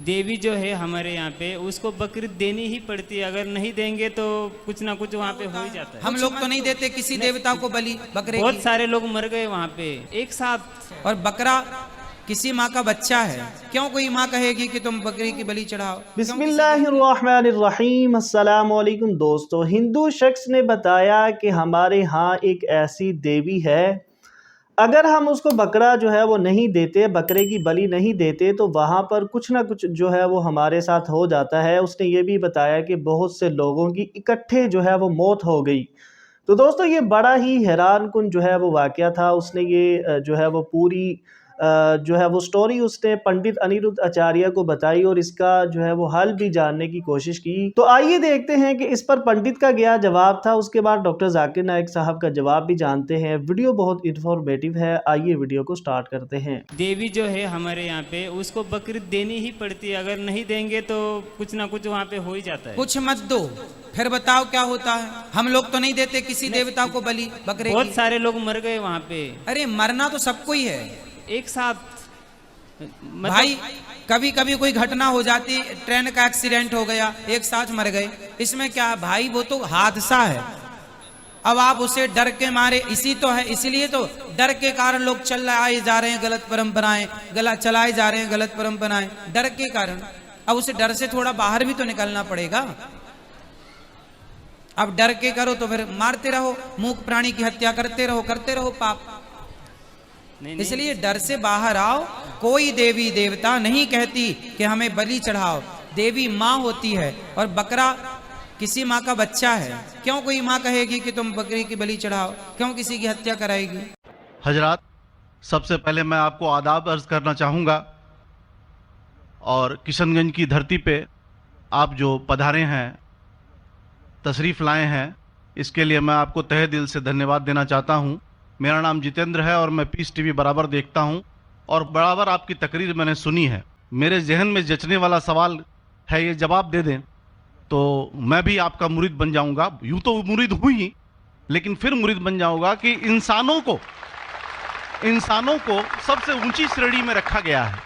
देवी जो है हमारे यहाँ पे उसको बकरीद देनी ही पड़ती है, अगर नहीं देंगे तो कुछ ना कुछ वहाँ पे हो ही जाता है। हम लोग तो नहीं देते किसी देवता को बलि बकरे बहुत की। सारे लोग मर गए वहाँ पे एक साथ। और बकरा किसी माँ का बच्चा है, क्यों कोई माँ कहेगी कि तुम बकरी की बलि चढ़ाओ? बिस्मिल्लाहिर्रहमानिर्रहीम। अस्सलाम वालेकुम दोस्तों, हिंदू शख्स ने बताया कि हमारे यहाँ एक ऐसी देवी है, अगर हम उसको बकरा जो है वो नहीं देते, बकरे की बलि नहीं देते तो वहाँ पर कुछ ना कुछ जो है वो हमारे साथ हो जाता है। उसने ये भी बताया कि बहुत से लोगों की इकट्ठे जो है वो मौत हो गई। तो दोस्तों ये बड़ा ही हैरान कुन जो है वो वाक़या था। उसने ये जो है वो पूरी जो है वो स्टोरी उसने पंडित अनिरुद्ध आचार्य को बताई और इसका जो है वो हल भी जानने की कोशिश की। तो आइए देखते हैं कि इस पर पंडित का क्या जवाब था। उसके बाद डॉक्टर जाकिर नाइक साहब का जवाब भी जानते हैं। वीडियो बहुत इंफॉर्मेटिव है, आइए वीडियो को स्टार्ट करते हैं। देवी जो है हमारे यहाँ पे उसको बकरीद देनी ही पड़ती है, अगर नहीं देंगे तो कुछ ना कुछ वहाँ पे हो ही जाता है। कुछ मत दो, फिर बताओ क्या होता है? हम लोग तो नहीं देते किसी देवता को बलि बकरे बहुत की। सारे लोग मर गए वहाँ पे अरे मरना तो सबको ही है एक साथ। भाई, कभी कभी कोई घटना हो जाती, ट्रेन का एक्सीडेंट हो गया, एक साथ मर गए, इसमें क्या है भाई? वो तो हादसा है। अब आप उसे डर के मारे, इसी तो है, इसीलिए तो डर के कारण लोग चलाए जा रहे हैं गलत परंपराएं, चलाए जा रहे हैं गलत परंपराएं, डर के कारण। अब उसे डर से थोड़ा बाहर भी तो निकलना पड़ेगा। अब डर के करो तो फिर मारते रहो, मूक प्राणी की हत्या करते रहो पाप। इसलिए डर से बाहर आओ। कोई देवी देवता नहीं कहती कि हमें बलि चढ़ाओ, देवी माँ होती है और बकरा किसी माँ का बच्चा है, क्यों कोई माँ कहेगी कि तुम बकरी की बलि चढ़ाओ? क्यों किसी की हत्या कराएगी? हजरात, सबसे पहले मैं आपको आदाब अर्ज करना चाहूँगा और किशनगंज की धरती पे आप जो पधारे हैं, तशरीफ़ लाए हैं, इसके लिए मैं आपको तहे दिल से धन्यवाद देना चाहता हूँ। मेरा नाम जितेंद्र है और मैं पीस टीवी बराबर देखता हूँ और बराबर आपकी तकरीर मैंने सुनी है। मेरे जहन में जचने वाला सवाल है, ये जवाब दे दें तो मैं भी आपका मुरीद बन जाऊँगा। यूँ तो मुरीद हूँ ही, लेकिन फिर मुरीद बन जाऊँगा कि इंसानों को सबसे ऊंची श्रेणी में रखा गया है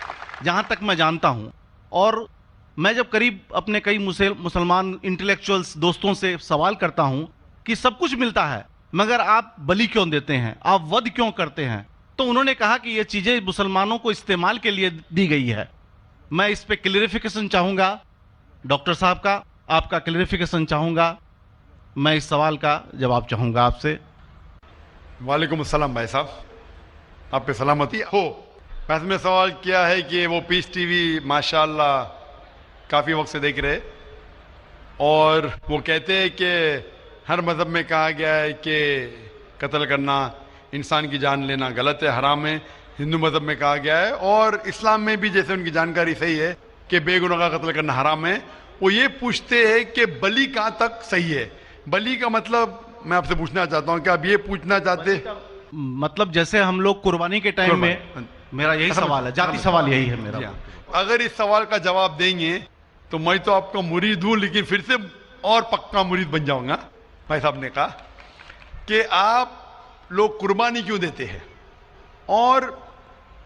जहाँ तक मैं जानता हूँ। और मैं जब करीब अपने कई मुसलमान इंटेलेक्चुअल्स दोस्तों से सवाल करता हूँ कि सब कुछ मिलता है मगर आप बलि क्यों देते हैं, आप वध क्यों करते हैं, तो उन्होंने कहा कि ये चीज़ें मुसलमानों को इस्तेमाल के लिए दी गई है। मैं इस पे क्लियरिफिकेशन चाहूँगा, डॉक्टर साहब का आपका क्लियरिफिकेशन चाहूँगा। मैं इस सवाल का जवाब चाहूँगा आपसे। वालेकुम अस्सलाम भाई साहब, आप पे सलामती हो। वैसे में सवाल किया है कि वो पीस टीवी माशाल्लाह काफ़ी वक्त से देख रहे और वो कहते हैं कि हर मज़हब में कहा गया है कि कत्ल करना, इंसान की जान लेना गलत है, हराम है। हिंदू मज़हब में कहा गया है और इस्लाम में भी, जैसे उनकी जानकारी सही है, कि बेगुनाह का कत्ल करना हराम है। वो ये पूछते हैं कि बलि कहाँ तक सही है। बलि का मतलब मैं आपसे पूछना चाहता हूँ कि आप ये पूछना चाहते, मतलब जैसे हम लोग कुर्बानी के टाइम में, मेरा यही सवाल है, जाती सवाल यही है मेरा। अगर इस सवाल का जवाब देंगे तो मैं तो आपका मुरीद हूँ, लेकिन फिर से और पक्का मुरीद बन जाऊंगा। भाई साहब ने कहा कि आप लोग कुर्बानी क्यों देते हैं, और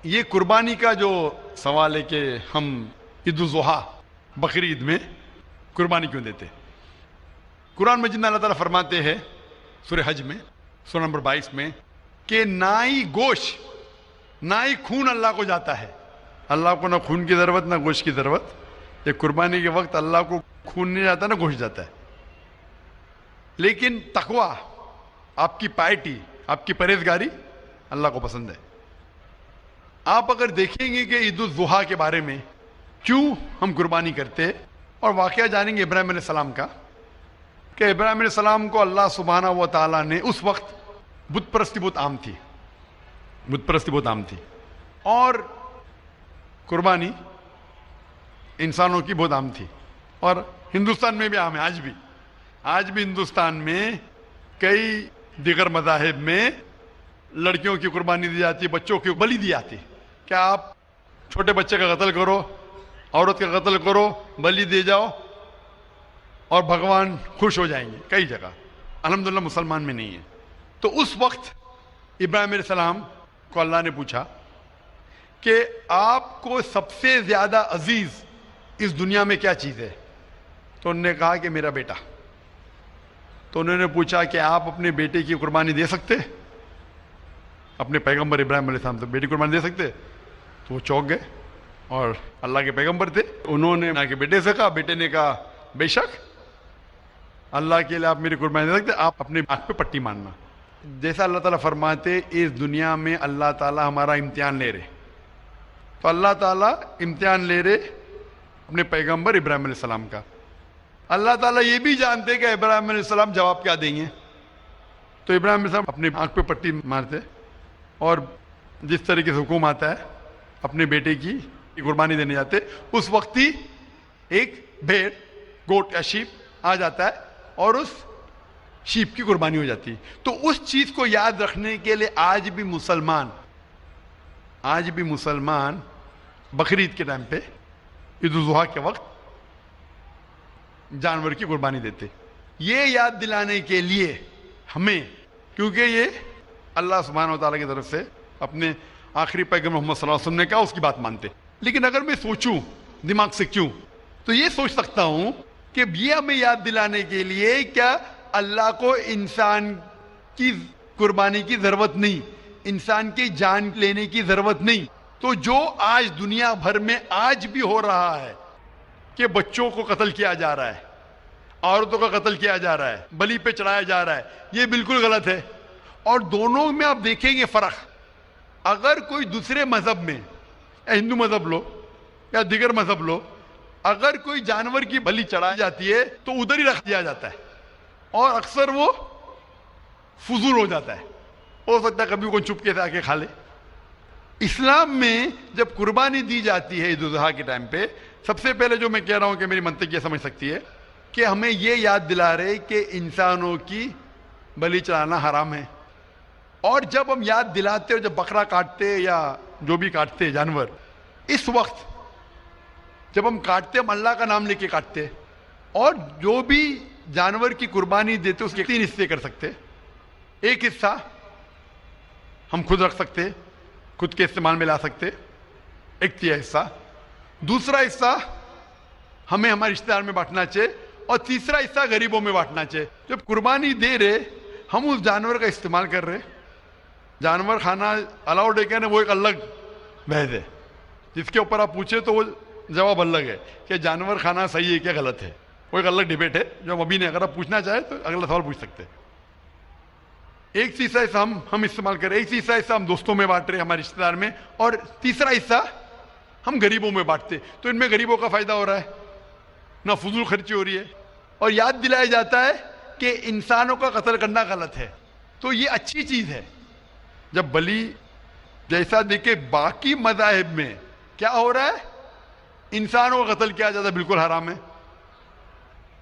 ये कुर्बानी का जो सवाल है कि हम ईद उल ज़ुहा, बकरी ईद में कुर्बानी क्यों देते हैं। कुरान मजीद में अल्लाह ताला फरमाते हैं सूरह हज में, सूरह नंबर 22 में, कि ना ही गोश्त ना ही खून अल्लाह को जाता है। अल्लाह को ना खून की ज़रूरत ना गोश्त की ज़रूरत। ये कुर्बानी के वक्त अल्लाह को खून नहीं जाता ना गोश्त जाता है। लेकिन तकवा, आपकी पायटी, आपकी परहेजगारी अल्लाह को पसंद है। आप अगर देखेंगे कि ईद उल ज़ुहा के बारे में क्यों हम कुर्बानी करते हैं, और वाक़या जानेंगे इब्राहिम अलैहिस्सलाम का, कि इब्राहिम अलैहिस्सलाम को अल्लाह सुब्हाना व तआला ने, उस वक्त बुत परस्ती बहुत आम थी, बुत परस्ती बहुत आम थी और कुर्बानी इंसानों की बहुत आम थी, और हिंदुस्तान में भी आम है। आज भी हिंदुस्तान में कई दिगर मज़ाहिब में लड़कियों की कुर्बानी दी जाती है, बच्चों की बलि दी जाती है। क्या आप छोटे बच्चे का कत्ल करो, औरत का कत्ल करो, बलि दे जाओ और भगवान खुश हो जाएंगे। कई जगह, अल्हम्दुलिल्लाह मुसलमान में नहीं है। तो उस वक्त इब्राहिम अलैहिस्सलाम को अल्लाह ने पूछा कि आपको सबसे ज्यादा अजीज इस दुनिया में क्या चीज़ है? तो उन्होंने कहा कि मेरा बेटा। तो उन्होंने पूछा कि आप अपने बेटे की कुर्बानी दे सकते, अपने पैगंबर इब्राहिम अलैहिस्सलाम से बेटी कुर्बानी दे सकते? तो वो चौंक गए, और अल्लाह के पैगंबर थे। उन्होंने के बेटे से कहा, बेटे ने कहा बेशक अल्लाह के लिए आप मेरी कुर्बानी दे सकते, आप अपने आँख पे पट्टी मारना। जैसा अल्लाह ताला फरमाते, इस दुनिया में अल्लाह ताला हमारा इम्तिहान ले रहे, तो अल्लाह ताला इम्तिहान ले रहे अपने पैगंबर इब्राहिम अलैहिस्सलाम का। अल्लाह ताला ये भी जानते कि इब्राहिम अलैहिस्सलाम जवाब क्या देंगे, तो इब्राहिम अलैहिस्सलाम अपने आँख पे पट्टी मारते, और जिस तरीके से हुक्म आता है अपने बेटे की कुर्बानी देने जाते, उस वक्त ही एक भेड़, गोट या शीप आ जाता है और उस शीप की कुर्बानी हो जाती है। तो उस चीज को याद रखने के लिए आज भी मुसलमान बकरीद के टाइम पे, ईद उल जुहा के वक्त जानवर की कुर्बानी देते, ये याद दिलाने के लिए हमें, क्योंकि ये अल्लाह सुब्हानहू व तआला की तरफ से अपने आखिरी पैगंबर मोहम्मद सल्लल्लाहु अलैहि वसल्लम ने कहा, उसकी बात मानते। लेकिन अगर मैं सोचूं दिमाग से क्यों, तो ये सोच सकता हूं कि ये हमें याद दिलाने के लिए क्या अल्लाह को इंसान की कुर्बानी की जरूरत नहीं, इंसान की जान लेने की जरूरत नहीं। तो जो आज दुनिया भर में आज भी हो रहा है कि बच्चों को कत्ल किया जा रहा है, औरतों का कत्ल किया जा रहा है, बलि पे चढ़ाया जा रहा है, ये बिल्कुल गलत है। और दोनों में आप देखेंगे फर्क। अगर कोई दूसरे मजहब में, या हिंदू मजहब लो या दिगर मजहब लो, अगर कोई जानवर की बलि चढ़ाई जाती है तो उधर ही रख दिया जाता है, और अक्सर वो फजूल हो जाता है, हो सकता है कभी कोई चुपके से आके खा ले। इस्लाम में जब कुर्बानी दी जाती है ईद उल जुहा के टाइम पे, सबसे पहले जो मैं कह रहा हूं कि मेरी मंतिक ये समझ सकती है कि हमें ये याद दिला रहे कि इंसानों की बलि चढ़ाना हराम है। और जब हम याद दिलाते हो, जब बकरा काटते या जो भी काटते जानवर, इस वक्त जब हम काटते, हम अल्लाह का नाम लेके काटते, और जो भी जानवर की कुर्बानी देते उसके 3 हिस्से कर सकते। एक हिस्सा हम खुद रख सकते, खुद के इस्तेमाल में ला सकते, एक तिहाई हिस्सा। दूसरा हिस्सा हमें हमारे रिश्तेदार में बांटना चाहिए, और तीसरा हिस्सा गरीबों में बांटना चाहिए। जब कुर्बानी दे रहे, हम उस जानवर का इस्तेमाल कर रहे, जानवर खाना अलाउड है क्या नहीं, वो एक अलग बहस है, जिसके ऊपर आप पूछे तो वो जवाब अलग है कि जानवर खाना सही है क्या गलत है, वो एक अलग डिबेट है जो हम अभी नहीं, अगर आप पूछना चाहे तो अगला सवाल पूछ सकते हैं। एक तीसरा हिस्सा हम इस्तेमाल कर रहे, एक तीसरा हिस्सा हम दोस्तों में बांट रहे, हमारे रिश्तेदार में, और तीसरा हिस्सा हम गरीबों में बांटते। तो इनमें गरीबों का फायदा हो रहा है, ना फजूल खर्ची हो रही है, और याद दिलाया जाता है कि इंसानों का कत्ल करना गलत है। तो ये अच्छी चीज है। जब बलि जैसा देखे बाकी मज़ाहिब में क्या हो रहा है, इंसानों का कत्ल किया जाता है, बिल्कुल हराम है।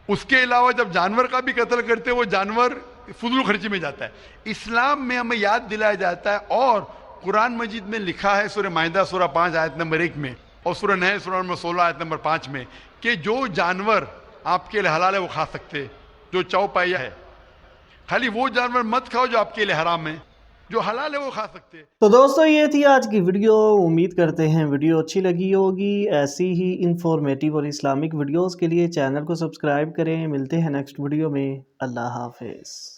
उसके अलावा जब जानवर का भी कत्ल करते हैं, वो जानवर फजूल खर्ची में जाता है। इस्लाम में हमें याद दिलाया जाता है, और कुरान मजीद में लिखा है सूरह माइदा सूरह 5 आयत नंबर 1 में, और सूरह नहल सूरह नंबर 16 आयत नंबर 5 में, कि जो जानवर आपके लिए हलाल है वो खा सकते, जो चौपाया है। खाली वो जानवर मत खाओ जो आपके लिए हराम है, जो हलाल है वो खा सकते। तो दोस्तों ये थी आज की वीडियो। उम्मीद करते हैं वीडियो अच्छी लगी होगी। ऐसी ही इंफॉर्मेटिव और इस्लामिक वीडियोस के लिए चैनल को सब्सक्राइब करें। मिलते हैं नेक्स्ट वीडियो में। अल्लाह हाफिज़।